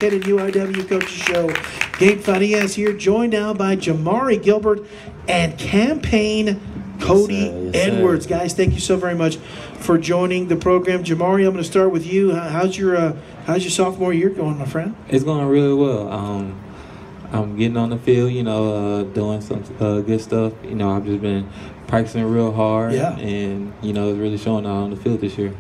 At UIW Coaches Show. Gabe Farias here, joined now by Jamari Gilbert and campaign Cody Yes, Edwards. Guys, thank you so very much for joining the program. Jamari, I'm going to start with you. How's your sophomore year going, my friend? It's going really well. I'm getting on the field, doing some good stuff. I've just been practicing real hard, and it's really showing out on the field this year.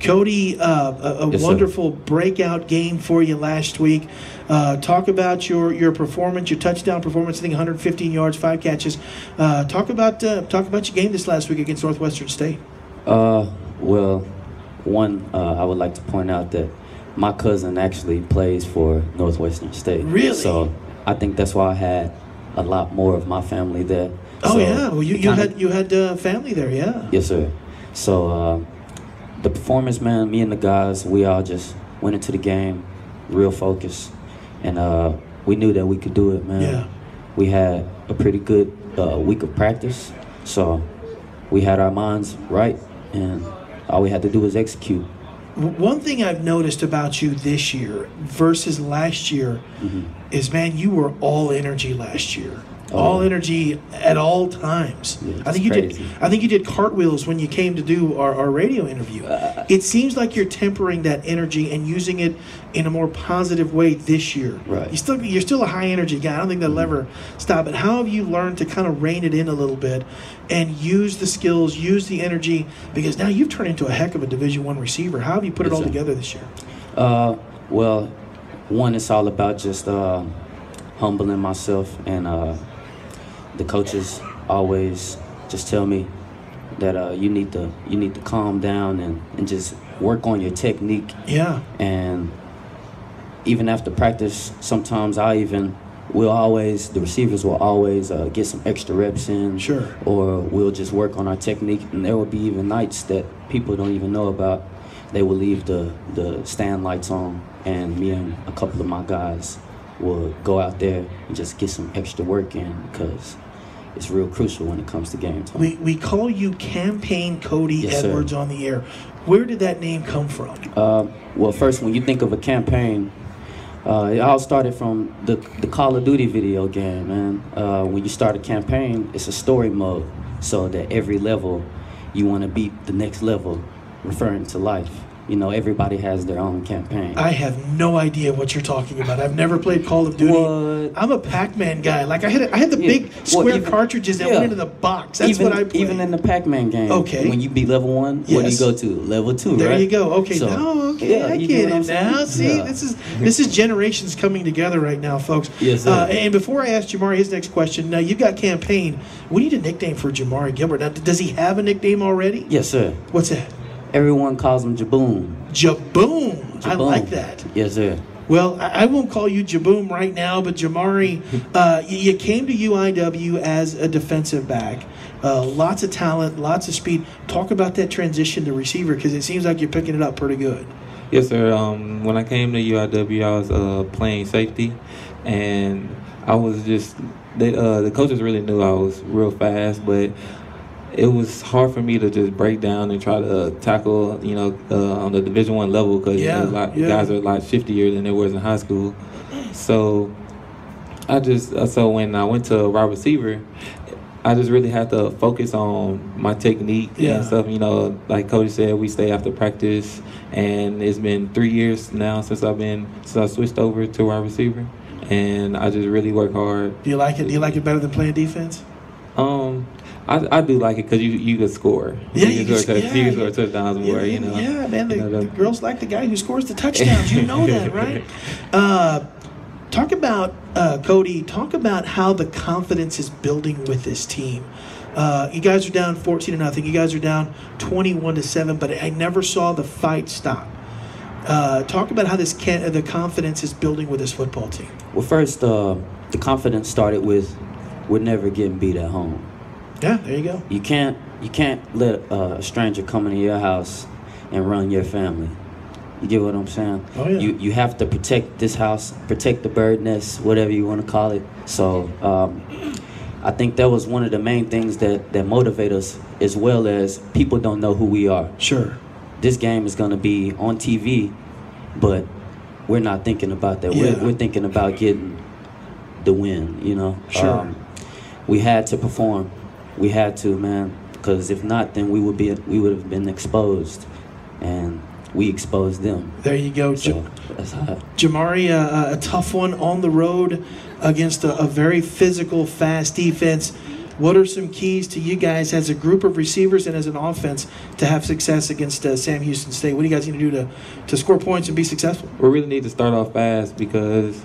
Cody, a wonderful breakout game for you last week. Talk about your performance, your touchdown performance. I think 115 yards, 5 catches. Talk about your game this last week against Northwestern State. Well, I would like to point out that my cousin actually plays for Northwestern State. Really? So I think that's why I had a lot more of my family there. Oh, yeah. Well, you had family there, yeah. Yes, sir. So the performance, man, me and the guys, we all just went into the game real focused, and we knew that we could do it, man. Yeah. We had a pretty good week of practice, so we had our minds right, and all we had to do was execute. One thing I've noticed about you this year versus last year is, man, you were all energy last year. All energy at all times. Yeah, I think you did cartwheels when you came to do our radio interview. It seems like you're tempering that energy and using it in a more positive way this year. Right. You're still a high energy guy. I don't think that'll ever stop. But how have you learned to kind of rein it in a little bit and use the skills, use the energy? Because now you've turned into a heck of a Division I receiver. How have you put it all together this year? Well, one, it's all about just humbling myself, and the coaches always just tell me that you need to calm down and just work on your technique. Yeah. And even after practice, sometimes the receivers will always get some extra reps in. Sure. Or we'll just work on our technique. And there will be even nights that people don't even know about. They will leave the stand lights on, and me and a couple of my guys will go out there and just get some extra work in, because it's real crucial when it comes to game time. We call you Campaign Cody Edwards, sir, on the air. Where did that name come from? Well, first, when you think of a campaign, it all started from the Call of Duty video game, man. When you start a campaign, it's a story mode, so that every level you want to beat the next level, referring to life. Everybody has their own campaign. I have no idea what you're talking about. I've never played Call of Duty. What? I'm a Pac-Man guy. Like I had the big square cartridges that went into the box. That's what I played. Even in the Pac-Man game. Okay. When you beat level 1, what do you go to? Level 2, there right? you go. Okay. So, I get it now. See, this is generations coming together right now, folks. Yes, sir. And before I ask Jamari his next question, now you've got campaign. We need a nickname for Jamari Gilbert. Now, does he have a nickname already? Yes, sir. What's that? Everyone calls him Jaboom. Jaboom. I like that. Yes, sir. Well, I won't call you Jaboom right now, but Jamari, you came to UIW as a defensive back. Lots of talent, lots of speed. Talk about that transition to receiver, because it seems like you're picking it up pretty good. Yes, sir. When I came to UIW, I was playing safety, and I was just the coaches really knew I was real fast, but it was hard for me to just break down and try to tackle, on the Division I level, because guys are a lot shiftier than they was in high school. So when I went to wide receiver, I just really had to focus on my technique and stuff. Like Cody said, we stay after practice, and it's been 3 years now since I switched over to wide receiver, and I just really work hard. Do you like it? Do you like it better than playing defense? I do like it because you can score. Yeah, you can score touchdowns more. Yeah, man. The girls like the guy who scores the touchdowns. You know that, right? Talk about Cody. Talk about how the confidence is building with this team. You guys are down 14-0. You guys are down 21-7. But I never saw the fight stop. Talk about how the confidence is building with this football team. Well, first, the confidence started with we're never getting beat at home. Yeah, there you go. You can't let a stranger come into your house and run your family. You get what I'm saying? Oh, yeah. You have to protect this house, protect the bird nest, whatever you want to call it. So I think that was one of the main things that motivate us, as well as people don't know who we are. Sure. This game is going to be on TV, but we're not thinking about that. Yeah. We're thinking about getting the win, you know. Sure. We had to perform. We had to, man, because if not, then we would have been exposed, and we exposed them. There you go. So that's hot. Jamari, a tough one on the road against a very physical, fast defense. What are some keys to you guys as a group of receivers and as an offense to have success against Sam Houston State? What do you guys need to do to score points and be successful? We really need to start off fast because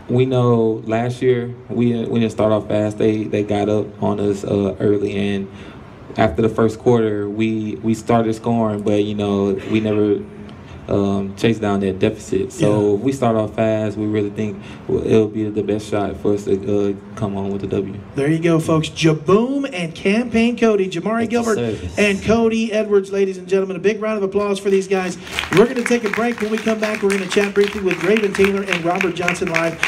we know last year we didn't start off fast. They got up on us early, and after the first quarter we started scoring, but you know we never chase down that deficit. So if we start off fast, we really think it'll be the best shot for us to come on with the W. There you go, folks. Jaboom and Campaign Cody, Jamari Gilbert and Cody Edwards, ladies and gentlemen. A big round of applause for these guys. We're going to take a break. When we come back, we're going to chat briefly with Raven Taylor and Robert Johnson live.